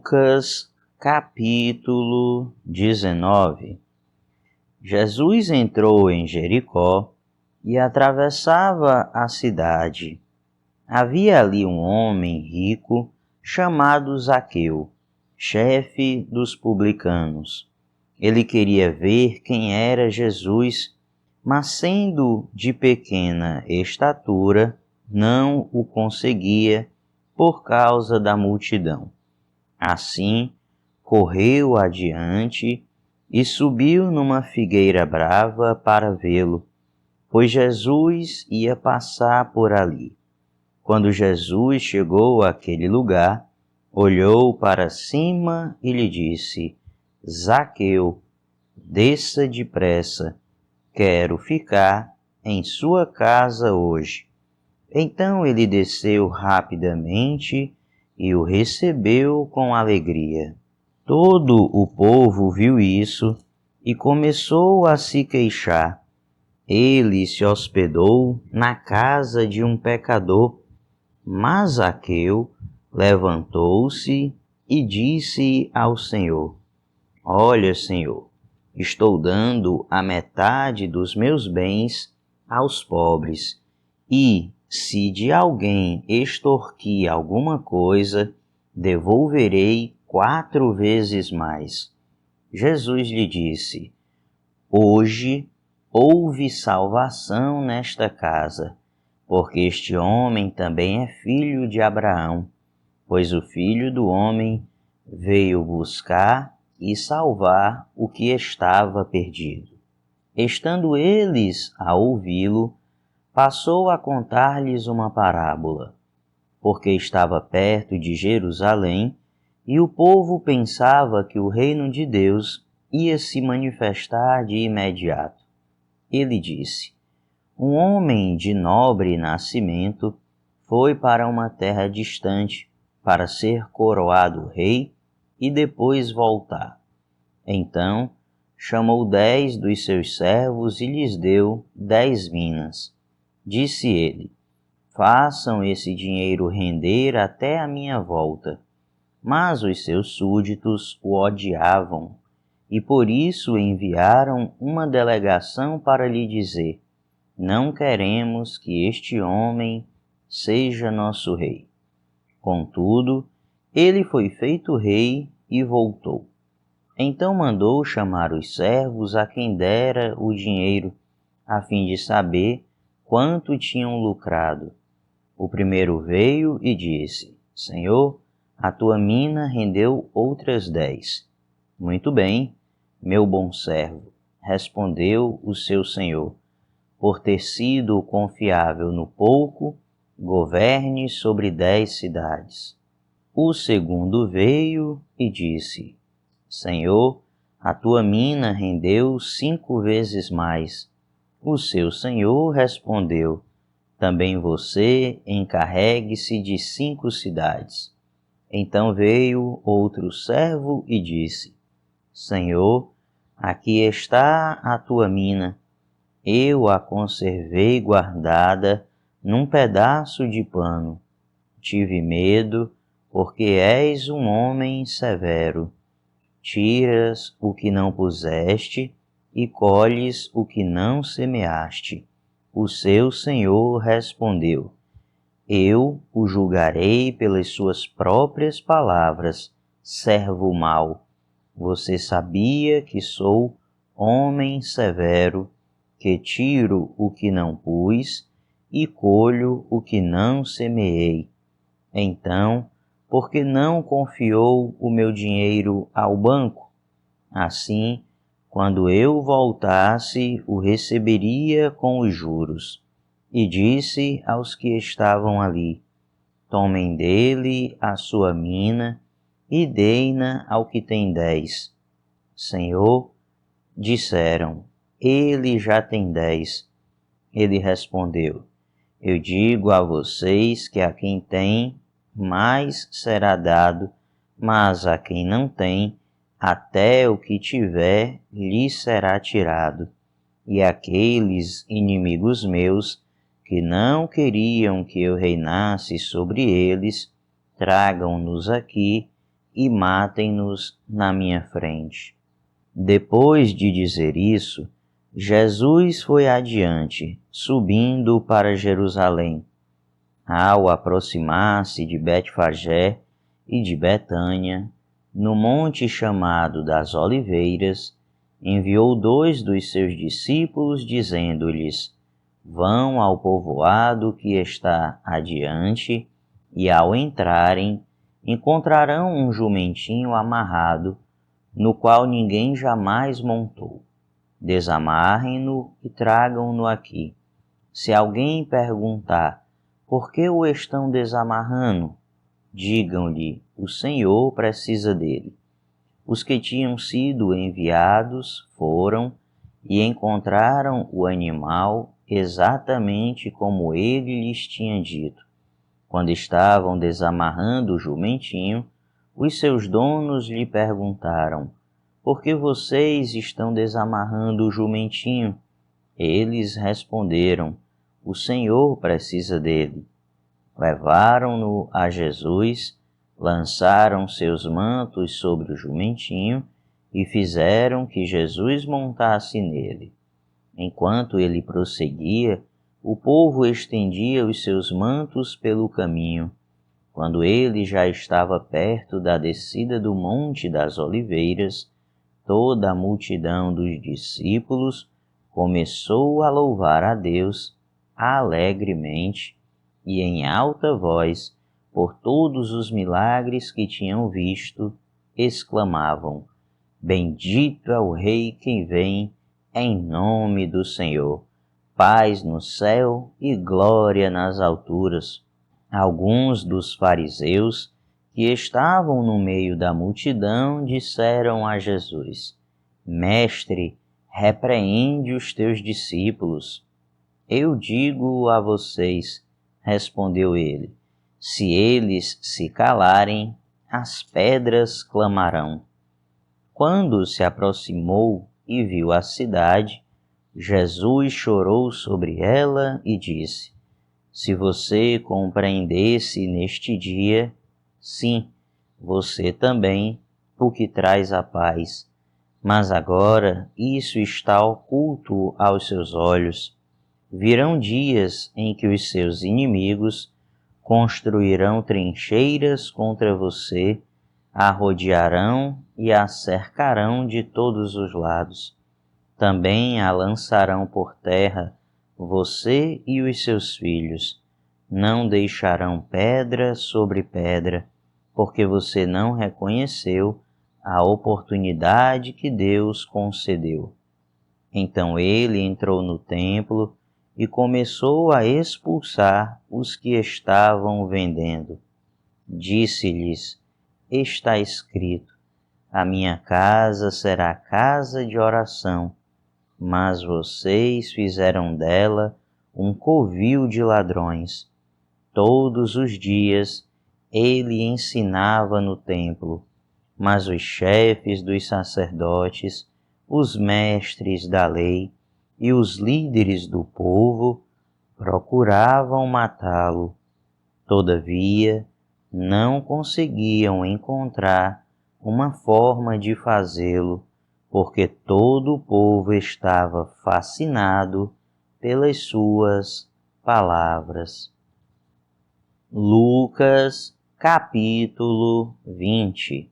Lucas, capítulo 19. Jesus entrou em Jericó e atravessava a cidade. Havia ali um homem rico chamado Zaqueu, chefe dos publicanos. Ele queria ver quem era Jesus, mas sendo de pequena estatura, não o conseguia por causa da multidão. Assim, correu adiante e subiu numa figueira brava para vê-lo, pois Jesus ia passar por ali. Quando Jesus chegou àquele lugar, olhou para cima e lhe disse: Zaqueu, desça depressa, quero ficar em sua casa hoje. Então ele desceu rapidamente e o recebeu com alegria. Todo o povo viu isso e começou a se queixar. Ele se hospedou na casa de um pecador, mas Zaqueu levantou-se e disse ao Senhor: Olha, Senhor, estou dando a metade dos meus bens aos pobres, e, se de alguém extorquir alguma coisa, devolverei 4 vezes mais. Jesus lhe disse: Hoje houve salvação nesta casa, porque este homem também é filho de Abraão, pois o Filho do Homem veio buscar e salvar o que estava perdido. Estando eles a ouvi-lo, passou a contar-lhes uma parábola, porque estava perto de Jerusalém e o povo pensava que o reino de Deus ia se manifestar de imediato. Ele disse: Um homem de nobre nascimento foi para uma terra distante para ser coroado rei e depois voltar. Então chamou 10 dos seus servos e lhes deu 10 minas. Disse ele: Façam esse dinheiro render até a minha volta. Mas os seus súditos o odiavam, e por isso enviaram uma delegação para lhe dizer: Não queremos que este homem seja nosso rei. Contudo, ele foi feito rei e voltou. Então mandou chamar os servos a quem dera o dinheiro, a fim de saber quanto tinham lucrado. O primeiro veio e disse: Senhor, a tua mina rendeu outras 10. Muito bem, meu bom servo, respondeu o seu senhor. Por ter sido confiável no pouco, governe sobre 10 cidades. O segundo veio e disse: Senhor, a tua mina rendeu 5 vezes mais. O seu senhor respondeu: Também você encarregue-se de 5 cidades. Então veio outro servo e disse: Senhor, aqui está a tua mina. Eu a conservei guardada num pedaço de pano. Tive medo, porque és um homem severo. Tiras o que não puseste e colhes o que não semeaste. O seu senhor respondeu: Eu o julgarei pelas suas próprias palavras, servo mau. Você sabia que sou homem severo, que tiro o que não pus e colho o que não semeei. Então, por que não confiou o meu dinheiro ao banco? Assim, quando eu voltasse, o receberia com os juros. E disse aos que estavam ali: Tomem dele a sua mina e deem-na ao que tem 10. Senhor, disseram, ele já tem 10. Ele respondeu: Eu digo a vocês que a quem tem, mais será dado, mas a quem não tem, até o que tiver lhe será tirado. E aqueles inimigos meus, que não queriam que eu reinasse sobre eles, tragam-nos aqui e matem-nos na minha frente. Depois de dizer isso, Jesus foi adiante, subindo para Jerusalém. Ao aproximar-se de Betfagé e de Betânia, no monte chamado das Oliveiras, enviou 2 dos seus discípulos, dizendo-lhes: Vão ao povoado que está adiante, e ao entrarem, encontrarão um jumentinho amarrado, no qual ninguém jamais montou. Desamarrem-no e tragam-no aqui. Se alguém perguntar: Por que o estão desamarrando? Digam-lhe: O Senhor precisa dele. Os que tinham sido enviados foram e encontraram o animal exatamente como ele lhes tinha dito. Quando estavam desamarrando o jumentinho, os seus donos lhe perguntaram: Por que vocês estão desamarrando o jumentinho? Eles responderam: O Senhor precisa dele. Levaram-no a Jesus, lançaram seus mantos sobre o jumentinho e fizeram que Jesus montasse nele. Enquanto ele prosseguia, o povo estendia os seus mantos pelo caminho. Quando ele já estava perto da descida do Monte das Oliveiras, toda a multidão dos discípulos começou a louvar a Deus alegremente e em alta voz por todos os milagres que tinham visto, exclamavam: Bendito é o Rei que vem em nome do Senhor, paz no céu e glória nas alturas. Alguns dos fariseus que estavam no meio da multidão disseram a Jesus: Mestre, repreende os teus discípulos. Eu digo a vocês, respondeu ele, se eles se calarem, as pedras clamarão. Quando se aproximou e viu a cidade, Jesus chorou sobre ela e disse: Se você compreendesse neste dia, sim, você também, o que traz a paz. Mas agora isso está oculto aos seus olhos. Virão dias em que os seus inimigos construirão trincheiras contra você, a rodearão e a cercarão de todos os lados. Também a lançarão por terra, você e os seus filhos. Não deixarão pedra sobre pedra, porque você não reconheceu a oportunidade que Deus concedeu. Então ele entrou no templo e começou a expulsar os que estavam vendendo. Disse-lhes: Está escrito, a minha casa será casa de oração, mas vocês fizeram dela um covil de ladrões. Todos os dias ele ensinava no templo, mas os chefes dos sacerdotes, os mestres da lei e os líderes do povo procuravam matá-lo. Todavia, não conseguiam encontrar uma forma de fazê-lo, porque todo o povo estava fascinado pelas suas palavras. Lucas, capítulo 20.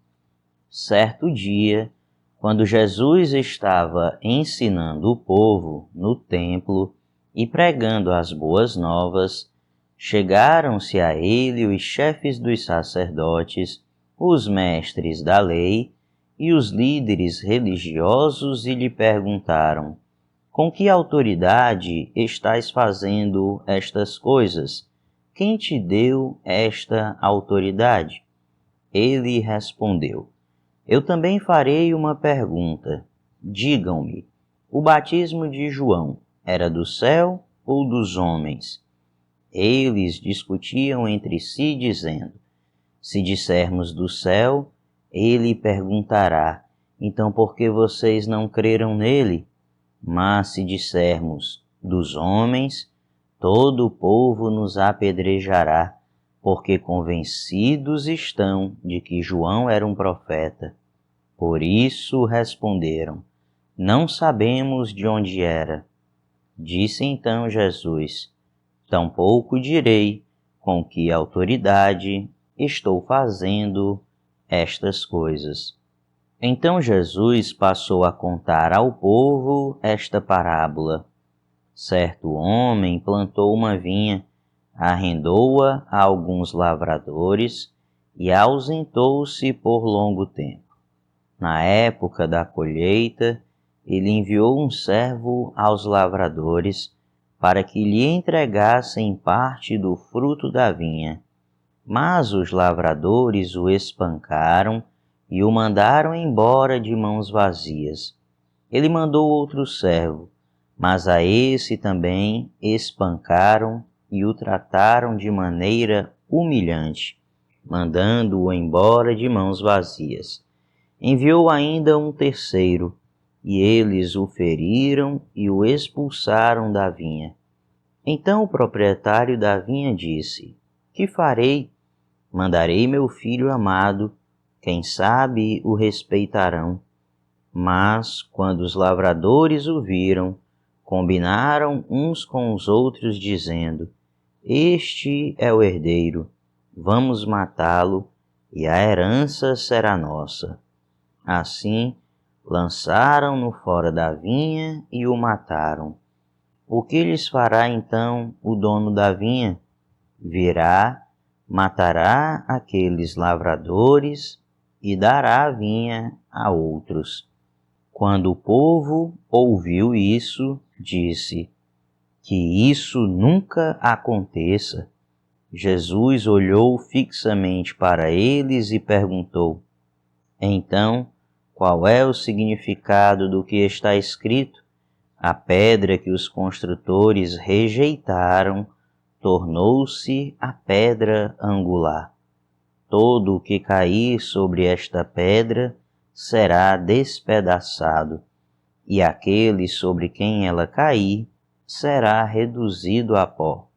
Certo dia, quando Jesus estava ensinando o povo no templo e pregando as boas novas, chegaram-se a ele os chefes dos sacerdotes, os mestres da lei e os líderes religiosos e lhe perguntaram: Com que autoridade estás fazendo estas coisas? Quem te deu esta autoridade? Ele respondeu: Eu também farei uma pergunta. Digam-me, o batismo de João era do céu ou dos homens? Eles discutiam entre si, dizendo: Se dissermos do céu, ele perguntará: Então por que vocês não creram nele? Mas se dissermos dos homens, todo o povo nos apedrejará, porque convencidos estão de que João era um profeta. Por isso responderam: não sabemos de onde era. Disse então Jesus: tampouco direi com que autoridade estou fazendo estas coisas. Então Jesus passou a contar ao povo esta parábola. Certo homem plantou uma vinha, arrendou-a a alguns lavradores e ausentou-se por longo tempo. Na época da colheita, ele enviou um servo aos lavradores para que lhe entregassem parte do fruto da vinha. Mas os lavradores o espancaram e o mandaram embora de mãos vazias. Ele mandou outro servo, mas a esse também espancaram e o trataram de maneira humilhante, mandando-o embora de mãos vazias. Enviou ainda um terceiro, e eles o feriram e o expulsaram da vinha. Então o proprietário da vinha disse: que farei? Mandarei meu filho amado, quem sabe o respeitarão. Mas, quando os lavradores o viram, combinaram uns com os outros, dizendo: este é o herdeiro, vamos matá-lo, e a herança será nossa. Assim, lançaram-no fora da vinha e o mataram. O que lhes fará então o dono da vinha? Virá, matará aqueles lavradores e dará a vinha a outros. Quando o povo ouviu isso, disse: que isso nunca aconteça. Jesus olhou fixamente para eles e perguntou: então, qual é o significado do que está escrito? A pedra que os construtores rejeitaram tornou-se a pedra angular. Todo o que cair sobre esta pedra será despedaçado, e aquele sobre quem ela cair será reduzido a pó.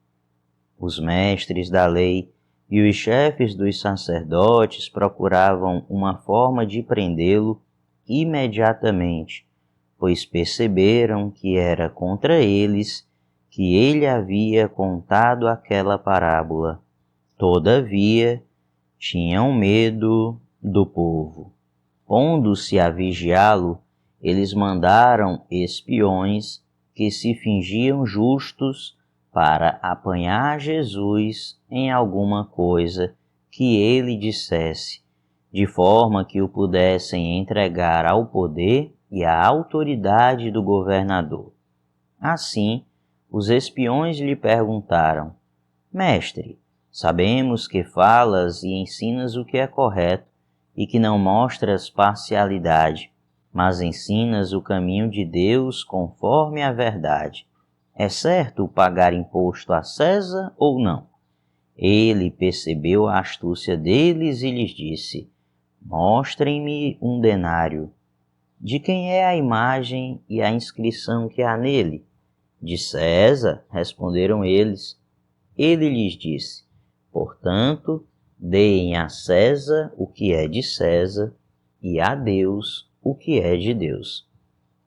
Os mestres da lei e os chefes dos sacerdotes procuravam uma forma de prendê-lo imediatamente, pois perceberam que era contra eles que ele havia contado aquela parábola. Todavia, tinham medo do povo. Pondo-se a vigiá-lo, eles mandaram espiões que se fingiam justos para apanhar Jesus em alguma coisa que ele dissesse, de forma que o pudessem entregar ao poder e à autoridade do governador. Assim, os espiões lhe perguntaram: mestre, sabemos que falas e ensinas o que é correto e que não mostras parcialidade, mas ensinas o caminho de Deus conforme a verdade. É certo pagar imposto a César ou não? Ele percebeu a astúcia deles e lhes disse: mostrem-me um denário. De quem é a imagem e a inscrição que há nele? De César, responderam eles. Ele lhes disse: portanto, deem a César o que é de César e a Deus o que é de Deus.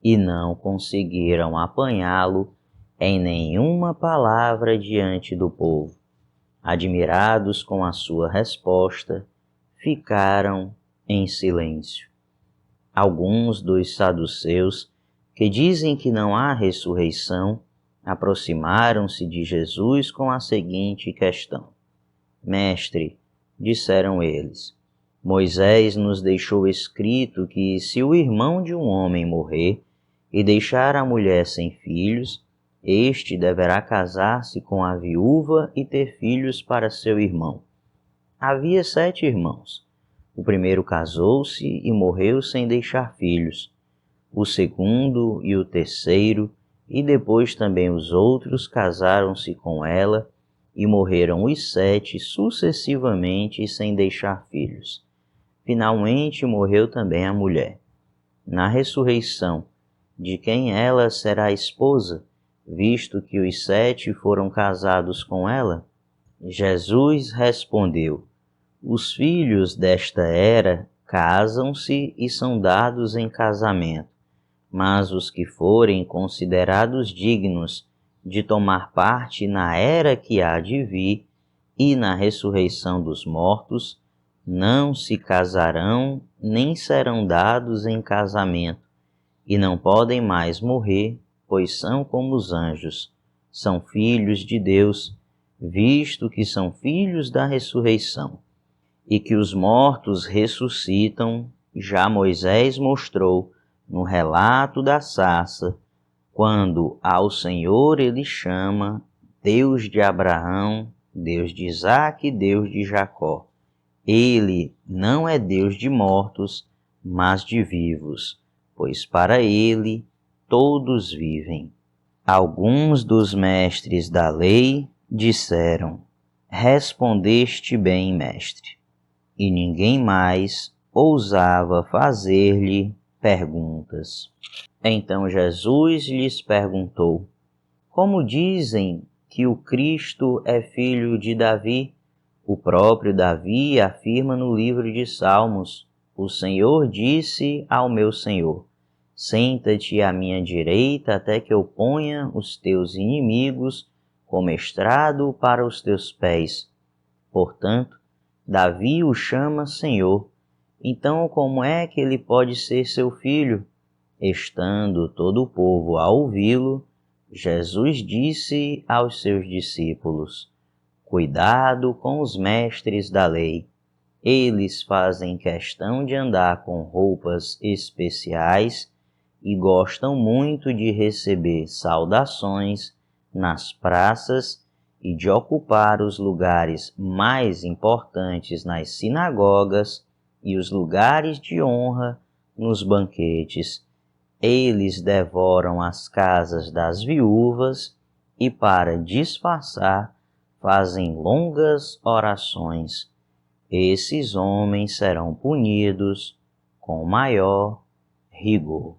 E não conseguiram apanhá-lo em nenhuma palavra diante do povo. Admirados com a sua resposta, ficaram em silêncio. Alguns dos saduceus, que dizem que não há ressurreição, aproximaram-se de Jesus com a seguinte questão: mestre, disseram eles, Moisés nos deixou escrito que, se o irmão de um homem morrer e deixar a mulher sem filhos, este deverá casar-se com a viúva e ter filhos para seu irmão. Havia 7 irmãos. O primeiro casou-se e morreu sem deixar filhos. O segundo e o terceiro, e depois também os outros, casaram-se com ela, e morreram os 7 sucessivamente sem deixar filhos. Finalmente morreu também a mulher. Na ressurreição, de quem ela será esposa, visto que os 7 foram casados com ela? Jesus respondeu: os filhos desta era casam-se e são dados em casamento, mas os que forem considerados dignos de tomar parte na era que há de vir e na ressurreição dos mortos, não se casarão nem serão dados em casamento, e não podem mais morrer, pois são como os anjos, são filhos de Deus, visto que são filhos da ressurreição. E que os mortos ressuscitam, já Moisés mostrou no relato da sarça, quando ao Senhor ele chama Deus de Abraão, Deus de Isaque e Deus de Jacó. Ele não é Deus de mortos, mas de vivos, pois para ele todos vivem. Alguns dos mestres da lei disseram: respondeste bem, mestre. E ninguém mais ousava fazer-lhe perguntas. Então Jesus lhes perguntou: como dizem que o Cristo é filho de Davi? O próprio Davi afirma no livro de Salmos: o Senhor disse ao meu Senhor: senta-te à minha direita até que eu ponha os teus inimigos como estrado para os teus pés. Portanto, Davi o chama Senhor. Então, como é que ele pode ser seu filho? Estando todo o povo a ouvi-lo, Jesus disse aos seus discípulos: cuidado com os mestres da lei. Eles fazem questão de andar com roupas especiais e gostam muito de receber saudações nas praças e de ocupar os lugares mais importantes nas sinagogas e os lugares de honra nos banquetes. Eles devoram as casas das viúvas e, para disfarçar, fazem longas orações. Esses homens serão punidos com maior rigor.